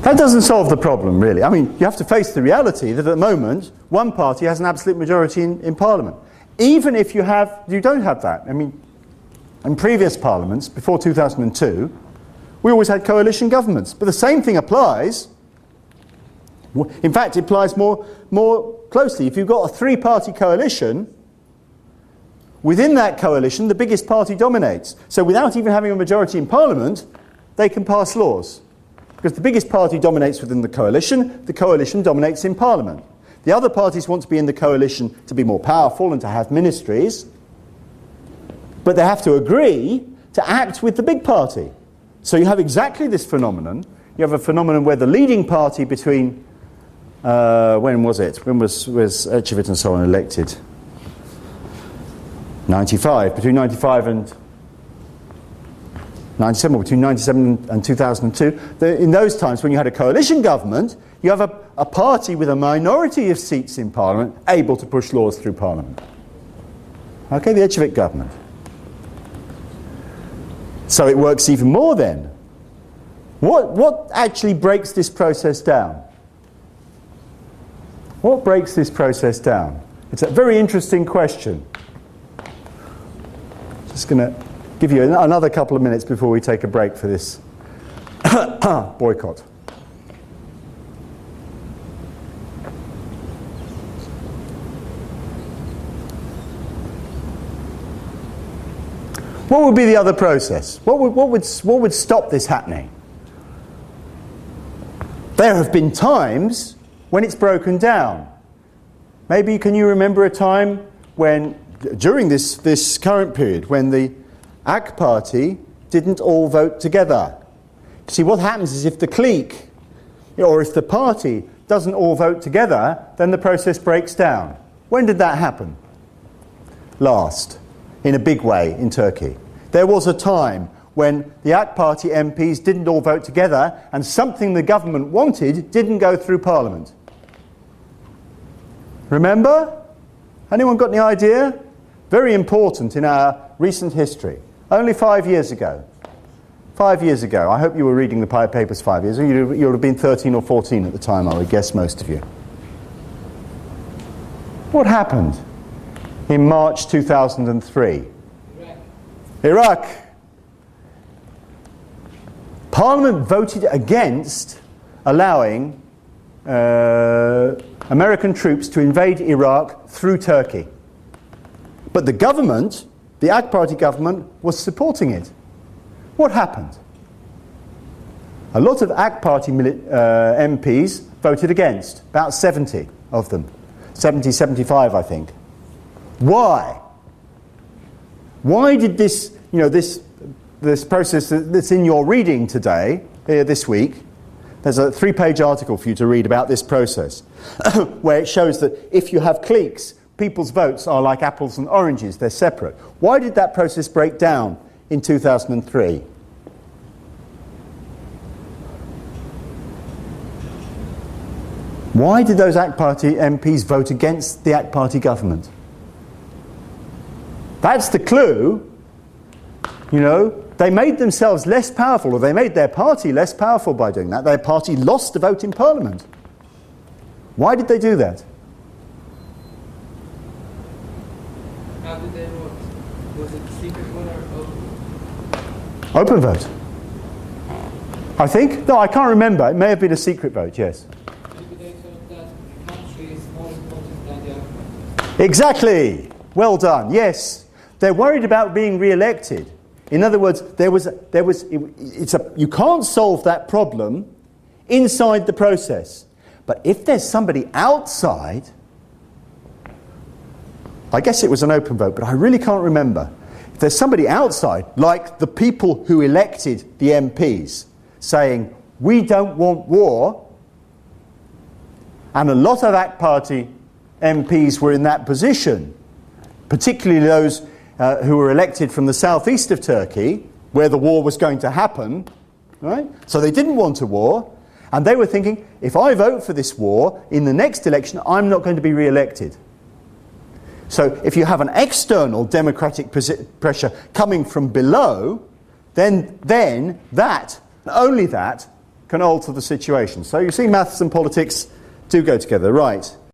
That doesn't solve the problem, really. I mean, you have to face the reality that at the moment, one party has an absolute majority in Parliament. Even if you don't have that. I mean, in previous parliaments, before 2002, we always had coalition governments. But the same thing applies. In fact, it applies more closely. If you've got a three-party coalition, within that coalition, the biggest party dominates. So without even having a majority in Parliament, they can pass laws. Because the biggest party dominates within the coalition dominates in Parliament. The other parties want to be in the coalition to be more powerful and to have ministries, but they have to agree to act with the big party. So you have exactly this phenomenon. You have a phenomenon where the leading party between, when was it? When was Ecevit and so on elected? 95. Between 95 and 97, or between 97 and 2002. In those times when you had a coalition government, you have a party with a minority of seats in Parliament able to push laws through Parliament. Okay, the Ecevit government. So it works even more then. What actually breaks this process down? What breaks this process down? It's a very interesting question. Just going to give you another couple of minutes before we take a break for this boycott. What would be the other process? What would stop this happening? There have been times when it's broken down. Maybe can you remember a time when, during this current period, when the AK Party didn't all vote together? See, what happens is if the clique, or if the party doesn't all vote together, then the process breaks down. When did that happen? Last, in a big way, in Turkey. There was a time when the AK Party MPs didn't all vote together and something the government wanted didn't go through Parliament. Remember? Anyone got any idea? Very important in our recent history. Only 5 years ago. 5 years ago. I hope you were reading the papers 5 years ago. You would have been 13 or 14 at the time, I would guess, most of you. What happened in March 2003? Iraq. Parliament voted against allowing American troops to invade Iraq through Turkey. But the government, the AK Party government, was supporting it. What happened? A lot of AK Party MPs voted against, about 70 of them. 70, 75, I think. Why? Why did this, this process that's in your reading today, this week, there's a 3-page article for you to read about this process, where it shows that if you have cliques, people's votes are like apples and oranges, they're separate. Why did that process break down in 2003? Why did those AK Party MPs vote against the AK Party government? That's the clue. They made themselves less powerful, or they made their party less powerful by doing that. Their party lost a vote in Parliament. Why did they do that?
How did they vote? Was it secret vote or open?
Open vote. I think? No, I can't remember. It may have been a secret vote, yes.
Maybe they thought that country is more important than the other.
Exactly. Well done. Yes. They're worried about being re-elected. In other words, you can't solve that problem inside the process. But if there's somebody outside, I guess it was an open vote, but I really can't remember. If there's somebody outside, like the people who elected the MPs, saying, we don't want war, and a lot of AKP Party MPs were in that position, particularly those who were elected from the southeast of Turkey, where the war was going to happen, right? So they didn't want a war, and they were thinking, if I vote for this war, in the next election, I'm not going to be re-elected. So if you have an external democratic pressure coming from below, then that, only that, can alter the situation. So you see, maths and politics do go together, right?